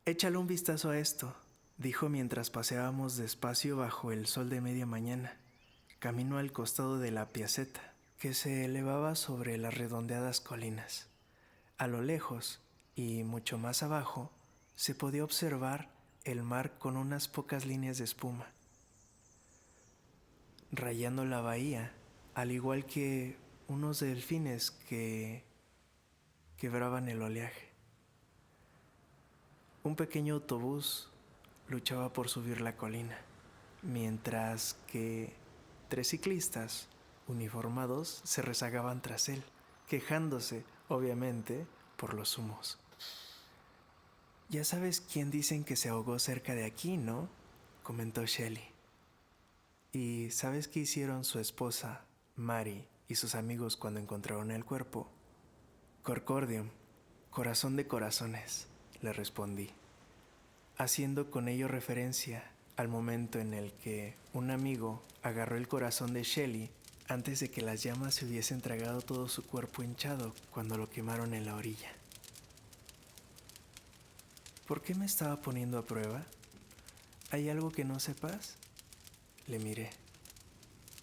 Échale un vistazo a esto, dijo mientras paseábamos despacio bajo el sol de media mañana, camino al costado de la piaceta, que se elevaba sobre las redondeadas colinas. A lo lejos, y mucho más abajo, se podía observar el mar con unas pocas líneas de espuma, rayando la bahía, al igual que unos delfines que quebraban el oleaje. Un pequeño autobús luchaba por subir la colina, mientras que 3 ciclistas uniformados se rezagaban tras él, quejándose, obviamente, por los humos. Ya sabes quién dicen que se ahogó cerca de aquí, ¿no? Comentó Shelley. ¿Y sabes qué hicieron su esposa, Mary, y sus amigos cuando encontraron el cuerpo? Corcordium, corazón de corazones, le respondí, haciendo con ello referencia al momento en el que un amigo agarró el corazón de Shelley antes de que las llamas se hubiesen tragado todo su cuerpo hinchado cuando lo quemaron en la orilla. ¿Por qué me estaba poniendo a prueba? ¿Hay algo que no sepas? Le miré.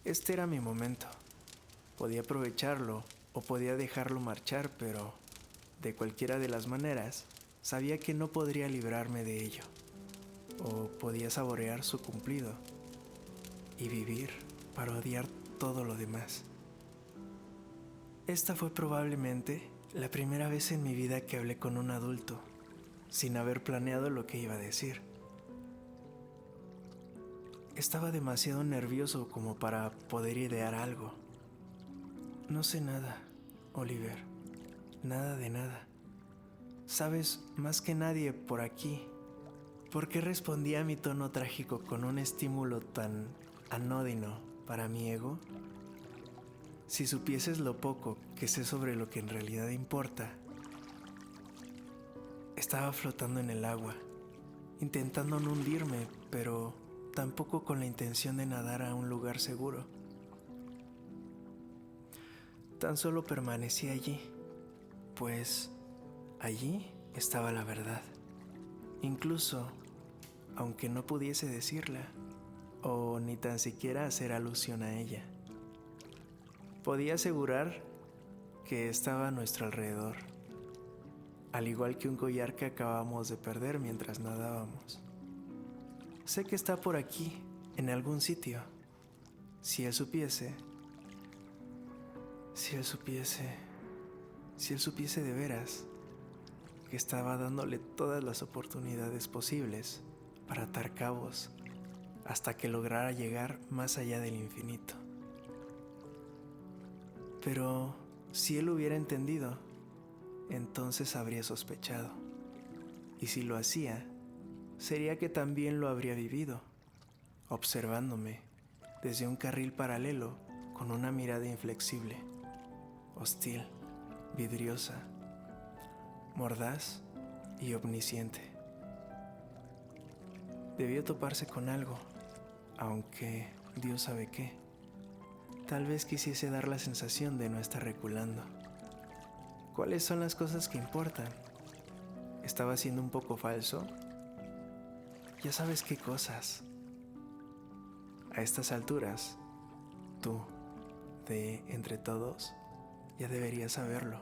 Este era mi momento. Podía aprovecharlo o podía dejarlo marchar, pero de cualquiera de las maneras, sabía que no podría librarme de ello. O podía saborear su cumplido y vivir para odiar todo lo demás. Esta fue probablemente la primera vez en mi vida que hablé con un adulto, sin haber planeado lo que iba a decir. Estaba demasiado nervioso como para poder idear algo. No sé nada, Oliver. Nada de nada. Sabes más que nadie por aquí. ¿Por qué respondí a mi tono trágico con un estímulo tan anodino para mi ego? Si supieses lo poco que sé sobre lo que en realidad importa. Estaba flotando en el agua, intentando no hundirme, pero tampoco con la intención de nadar a un lugar seguro. Tan solo permanecí allí, pues allí estaba la verdad. Incluso, aunque no pudiese decirla, o ni tan siquiera hacer alusión a ella. Podía asegurar que estaba a nuestro alrededor, al igual que un collar que acabamos de perder mientras nadábamos. Sé que está por aquí, en algún sitio. Si él supiese, si él supiese, si él supiese de veras que estaba dándole todas las oportunidades posibles para atar cabos hasta que lograra llegar más allá del infinito. Pero si él hubiera entendido, entonces habría sospechado. Y si lo hacía, sería que también lo habría vivido, observándome desde un carril paralelo con una mirada inflexible, hostil, vidriosa, mordaz y omnisciente. Debió toparse con algo, aunque Dios sabe qué. Tal vez quisiese dar la sensación de no estar reculando. ¿Cuáles son las cosas que importan? ¿Estaba siendo un poco falso? Ya sabes qué cosas. A estas alturas, tú, de entre todos, ya deberías saberlo.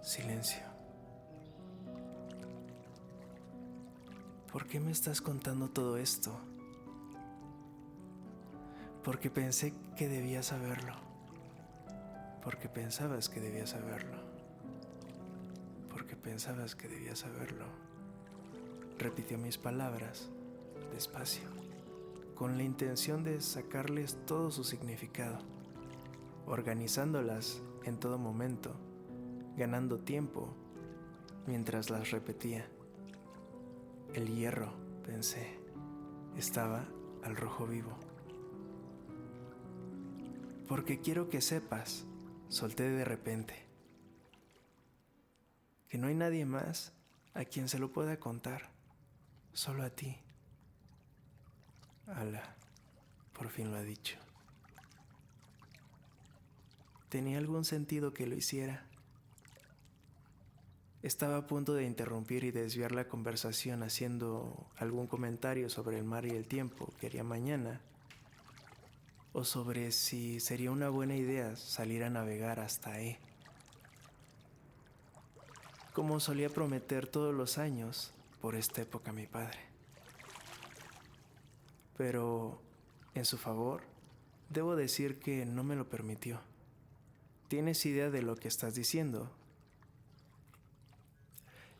Silencio. ¿Por qué me estás contando todo esto? Porque pensé que debías saberlo. Porque pensabas que debías saberlo. Porque pensabas que debías saberlo. Repitió mis palabras, despacio, con la intención de sacarles todo su significado, organizándolas en todo momento, ganando tiempo mientras las repetía. El hierro, pensé, estaba al rojo vivo. Porque quiero que sepas, solté de repente, que no hay nadie más a quien se lo pueda contar, solo a ti. Ala, por fin lo ha dicho. ¿Tenía algún sentido que lo hiciera? Estaba a punto de interrumpir y desviar la conversación haciendo algún comentario sobre el mar y el tiempo que haría mañana, o sobre si sería una buena idea salir a navegar hasta como solía prometer todos los años por esta época mi padre. Pero, en su favor, debo decir que no me lo permitió. ¿Tienes idea de lo que estás diciendo?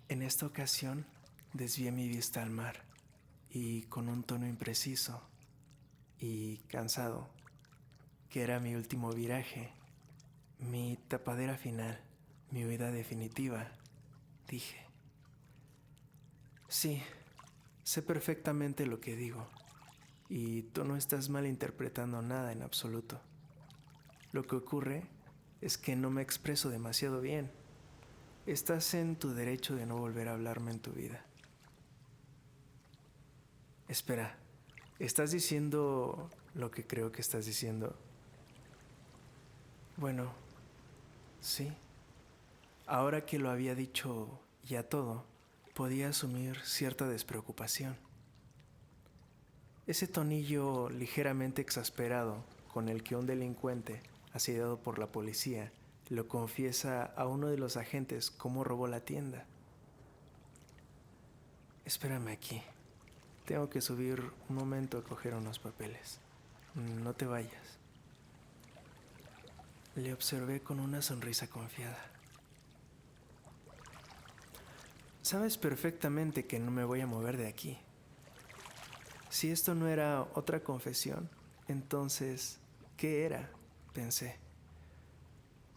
En esta ocasión, desvié mi vista al mar y con un tono impreciso y cansado, que era mi último viraje, mi tapadera final, mi huida definitiva, dije: sí, sé perfectamente lo que digo, y tú no estás malinterpretando nada en absoluto. Lo que ocurre es que no me expreso demasiado bien. Estás en tu derecho de no volver a hablarme en tu vida. Espera, ¿estás diciendo lo que creo que estás diciendo? Bueno, sí. Ahora que lo había dicho ya todo, podía asumir cierta despreocupación. Ese tonillo ligeramente exasperado con el que un delincuente, asediado por la policía, lo confiesa a uno de los agentes cómo robó la tienda. Espérame aquí. Tengo que subir un momento a coger unos papeles. No te vayas. Le observé con una sonrisa confiada. Sabes perfectamente que no me voy a mover de aquí. Si esto no era otra confesión, entonces, ¿qué era?, pensé.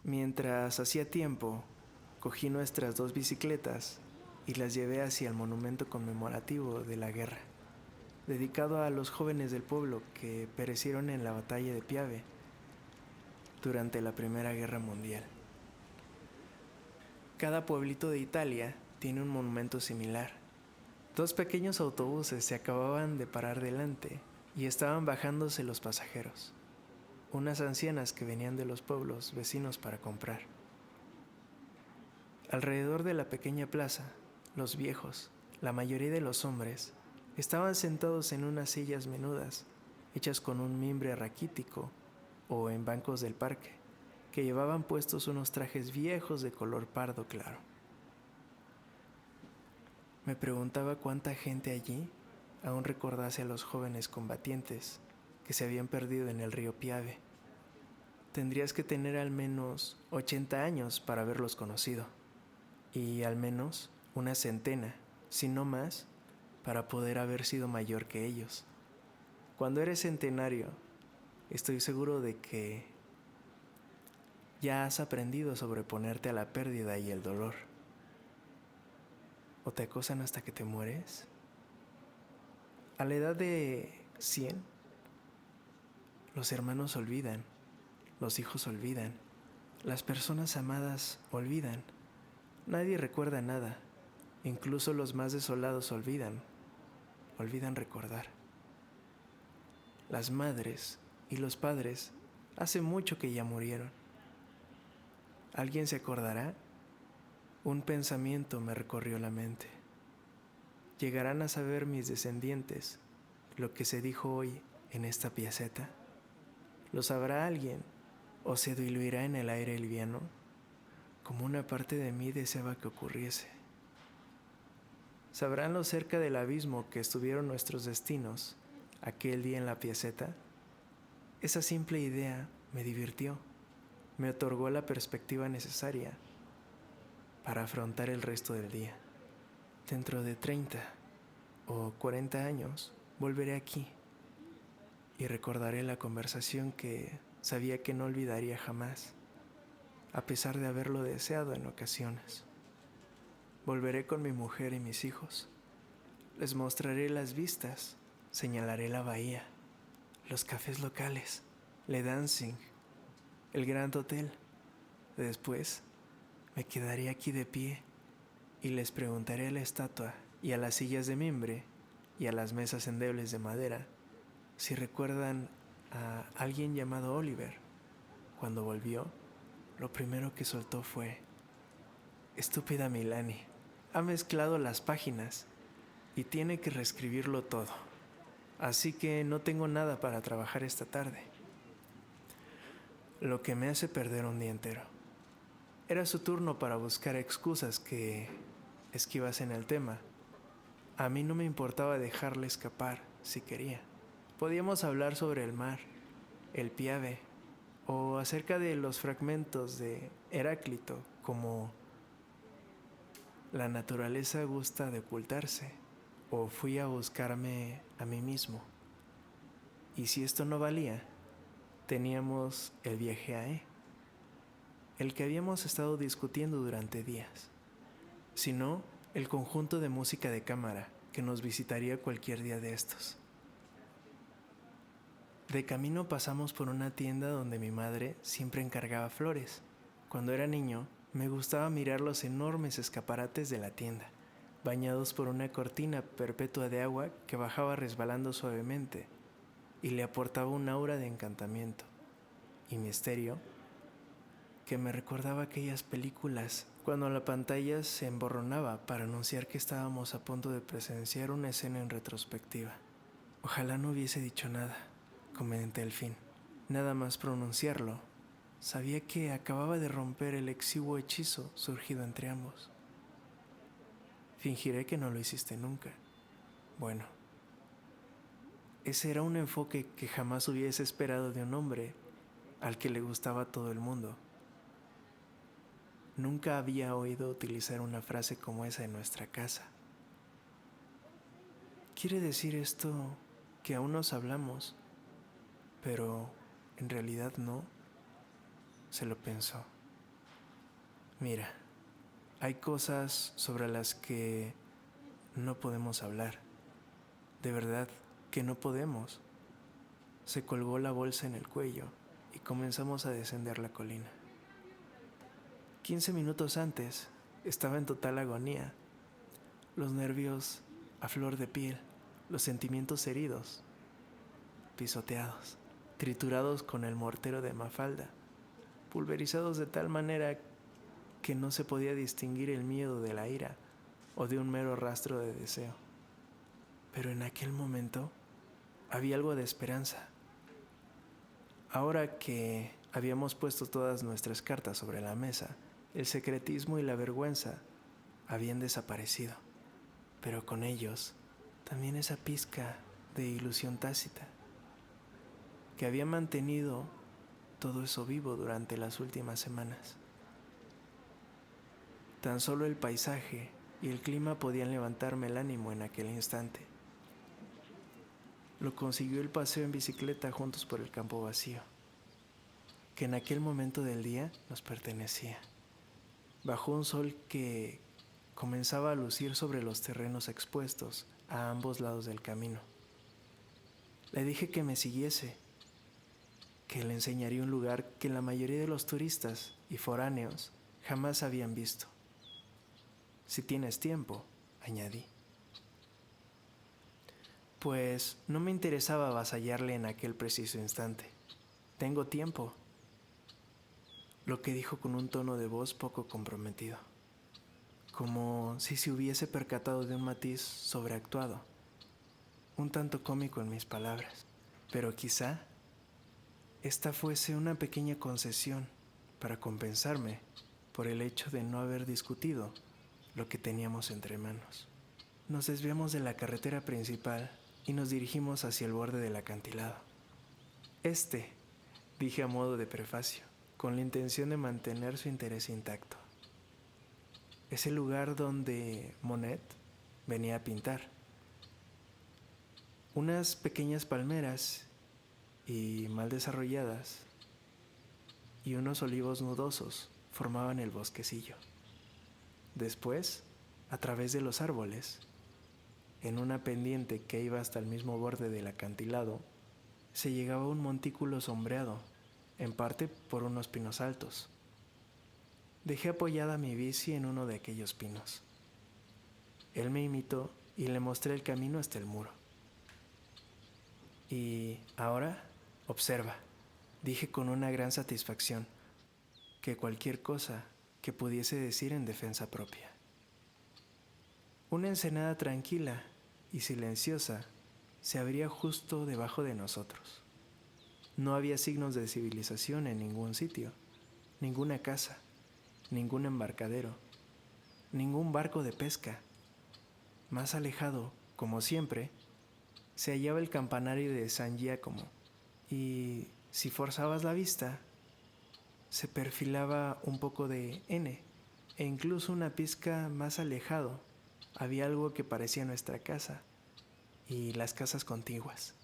Mientras hacía tiempo, cogí nuestras 2 bicicletas y las llevé hacia el monumento conmemorativo de la guerra, dedicado a los jóvenes del pueblo que perecieron en la batalla de Piave durante la Primera Guerra Mundial. Cada pueblito de Italia tiene un monumento similar. 2 pequeños autobuses se acababan de parar delante y estaban bajándose los pasajeros, unas ancianas que venían de los pueblos vecinos para comprar. Alrededor de la pequeña plaza, los viejos, la mayoría de los hombres, estaban sentados en unas sillas menudas, hechas con un mimbre raquítico, o en bancos del parque, que llevaban puestos unos trajes viejos de color pardo claro. Me preguntaba cuánta gente allí aún recordase a los jóvenes combatientes que se habían perdido en el río Piave. Tendrías que tener al menos 80 años para haberlos conocido, y al menos una centena, si no más, para poder haber sido mayor que ellos. Cuando eres centenario, estoy seguro de que ya has aprendido a sobreponerte a la pérdida y el dolor. ¿O te acosan hasta que te mueres? A la edad de 100, los hermanos olvidan, los hijos olvidan, las personas amadas olvidan. Nadie recuerda nada, incluso los más desolados olvidan recordar. Las madres y los padres hace mucho que ya murieron. ¿Alguien se acordará? Un pensamiento me recorrió la mente. ¿Llegarán a saber mis descendientes lo que se dijo hoy en esta piaceta? ¿Lo sabrá alguien o se diluirá en el aire liviano? Como una parte de mí deseaba que ocurriese. ¿Sabrán lo cerca del abismo que estuvieron nuestros destinos aquel día en la piaceta? Esa simple idea me divirtió, me otorgó la perspectiva necesaria para afrontar el resto del día. Dentro de 30 o 40 años volveré aquí y recordaré la conversación que sabía que no olvidaría jamás, a pesar de haberlo deseado en ocasiones. Volveré con mi mujer y mis hijos. Les mostraré las vistas, señalaré la bahía, los cafés locales, Le Dancing, el Grand Hotel. Después, me quedaré aquí de pie y les preguntaré a la estatua y a las sillas de mimbre y a las mesas endebles de madera si recuerdan a alguien llamado Oliver. Cuando volvió, lo primero que soltó fue: Estúpida Milani. Ha mezclado las páginas y tiene que reescribirlo todo. Así que no tengo nada para trabajar esta tarde. Lo que me hace perder un día entero. Era su turno para buscar excusas que esquivasen el tema. A mí no me importaba dejarle escapar si quería. Podíamos hablar sobre el mar, el Piave, o acerca de los fragmentos de Heráclito, como la naturaleza gusta de ocultarse, o fui a buscarme a mí mismo. Y si esto no valía, teníamos el viaje a el que habíamos estado discutiendo durante días. Si no, el conjunto de música de cámara que nos visitaría cualquier día de estos. De camino pasamos por una tienda donde mi madre siempre encargaba flores. Cuando era niño, me gustaba mirar los enormes escaparates de la tienda, bañados por una cortina perpetua de agua que bajaba resbalando suavemente y le aportaba un aura de encantamiento y misterio que me recordaba aquellas películas cuando la pantalla se emborronaba para anunciar que estábamos a punto de presenciar una escena en retrospectiva. Ojalá no hubiese dicho nada, comenté al fin. Nada más pronunciarlo, sabía que acababa de romper el exiguo hechizo surgido entre ambos. Fingiré que no lo hiciste nunca. Bueno, ese era un enfoque que jamás hubiese esperado de un hombre al que le gustaba todo el mundo. Nunca había oído utilizar una frase como esa en nuestra casa. ¿Quiere decir esto que aún nos hablamos, pero en realidad no? Se lo pensó. Mira, hay cosas sobre las que no podemos hablar. De verdad que no podemos. Se colgó la bolsa en el cuello y comenzamos a descender la colina. 15 minutos antes estaba en total agonía, los nervios a flor de piel, los sentimientos heridos, pisoteados, triturados con el mortero de Mafalda, pulverizados de tal manera que no se podía distinguir el miedo de la ira o de un mero rastro de deseo. Pero en aquel momento había algo de esperanza. Ahora que habíamos puesto todas nuestras cartas sobre la mesa, el secretismo y la vergüenza habían desaparecido, pero con ellos también esa pizca de ilusión tácita que había mantenido todo eso vivo durante las últimas semanas. Tan solo el paisaje y el clima podían levantarme el ánimo en aquel instante. Lo consiguió el paseo en bicicleta juntos por el campo vacío, que en aquel momento del día nos pertenecía. Bajo un sol que comenzaba a lucir sobre los terrenos expuestos a ambos lados del camino. Le dije que me siguiese, que le enseñaría un lugar que la mayoría de los turistas y foráneos jamás habían visto. Si tienes tiempo, añadí. Pues no me interesaba avasallarle en aquel preciso instante. Tengo tiempo, lo que dijo con un tono de voz poco comprometido, como si se hubiese percatado de un matiz sobreactuado, un tanto cómico en mis palabras. Pero quizá esta fuese una pequeña concesión para compensarme por el hecho de no haber discutido lo que teníamos entre manos. Nos desviamos de la carretera principal y nos dirigimos hacia el borde del acantilado. Dije a modo de prefacio, con la intención de mantener su interés intacto. Es el lugar donde Monet venía a pintar. Unas pequeñas palmeras y mal desarrolladas y unos olivos nudosos formaban el bosquecillo. Después, a través de los árboles, en una pendiente que iba hasta el mismo borde del acantilado, se llegaba a un montículo sombreado, en parte por unos pinos altos. Dejé apoyada mi bici en uno de aquellos pinos. Él me imitó y le mostré el camino hasta el muro. Y ahora, observa, dije con una gran satisfacción, que cualquier cosa que pudiese decir en defensa propia. Una ensenada tranquila y silenciosa se abría justo debajo de nosotros. No había signos de civilización en ningún sitio, ninguna casa, ningún embarcadero, ningún barco de pesca. Más alejado, como siempre, se hallaba el campanario de San Giacomo, y si forzabas la vista, se perfilaba un poco de N, e incluso una pizca más alejado había algo que parecía nuestra casa y las casas contiguas.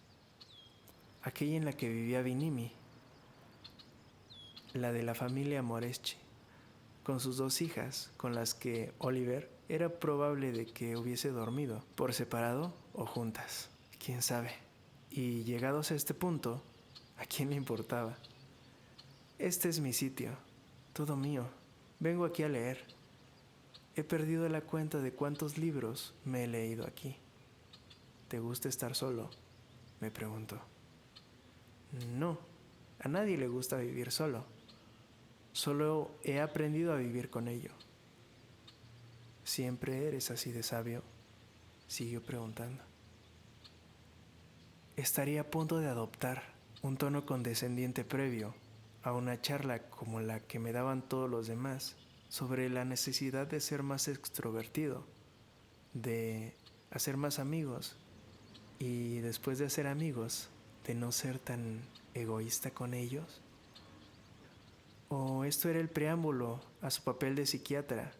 Aquella en la que vivía Vinimi, la de la familia Moreschi, con sus 2 hijas, con las que Oliver era probable de que hubiese dormido, por separado o juntas, quién sabe. Y llegados a este punto, ¿a quién le importaba? Este es mi sitio, todo mío. Vengo aquí a leer. He perdido la cuenta de cuántos libros me he leído aquí. ¿Te gusta estar solo?, me preguntó. No, a nadie le gusta vivir solo. Solo he aprendido a vivir con ello. ¿Siempre eres así de sabio?, siguió preguntando. Estaría a punto de adoptar un tono condescendiente previo a una charla como la que me daban todos los demás sobre la necesidad de ser más extrovertido, de hacer más amigos y después de hacer amigos, de no ser tan egoísta con ellos. O esto era el preámbulo a su papel de psiquiatra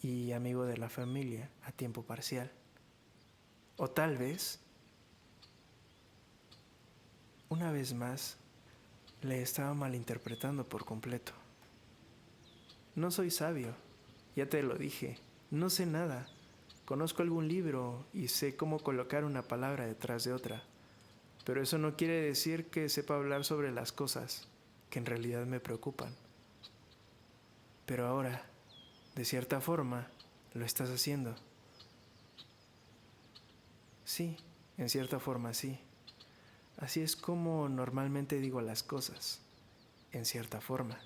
y amigo de la familia a tiempo parcial. O tal vez, una vez más, le estaba malinterpretando por completo. No soy sabio, ya te lo dije, no sé nada. Conozco algún libro y sé cómo colocar una palabra detrás de otra, pero eso no quiere decir que sepa hablar sobre las cosas que en realidad me preocupan. Pero ahora, de cierta forma, lo estás haciendo. Sí, en cierta forma sí. Así es como normalmente digo las cosas, en cierta forma.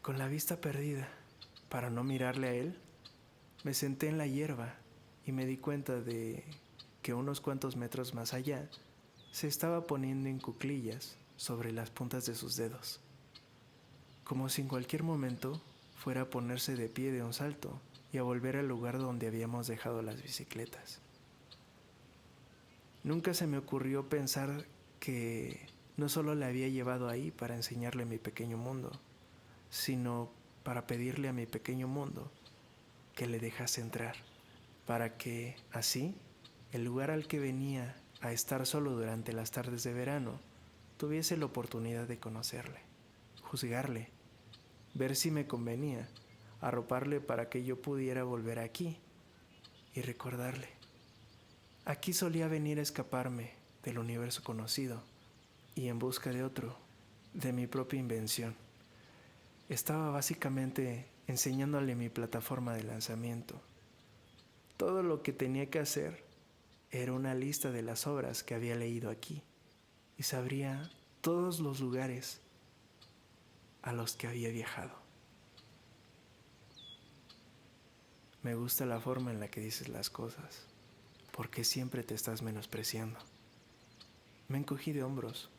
Con la vista perdida, para no mirarle a él, me senté en la hierba y me di cuenta de que unos cuantos metros más allá se estaba poniendo en cuclillas sobre las puntas de sus dedos, como si en cualquier momento fuera a ponerse de pie de un salto y a volver al lugar donde habíamos dejado las bicicletas. Nunca se me ocurrió pensar que no solo le había llevado ahí para enseñarle mi pequeño mundo, sino para pedirle a mi pequeño mundo que le dejase entrar, para que, así, el lugar al que venía a estar solo durante las tardes de verano tuviese la oportunidad de conocerle, juzgarle, ver si me convenía, arroparle para que yo pudiera volver aquí y recordarle. Aquí solía venir a escaparme del universo conocido y en busca de otro, de mi propia invención. Estaba básicamente enseñándole mi plataforma de lanzamiento. Todo lo que tenía que hacer era una lista de las obras que había leído aquí y sabría todos los lugares a los que había viajado. Me gusta la forma en la que dices las cosas, porque siempre te estás menospreciando. Me encogí de hombros.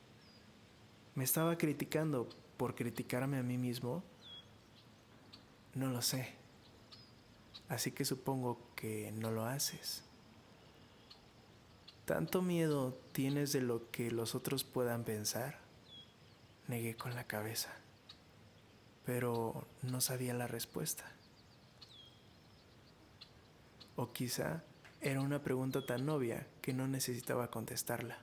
¿Me estaba criticando por criticarme a mí mismo? No lo sé. Así que supongo que no lo haces. ¿Tanto miedo tienes de lo que los otros puedan pensar? Negué con la cabeza, pero no sabía la respuesta. O quizá era una pregunta tan obvia que no necesitaba contestarla.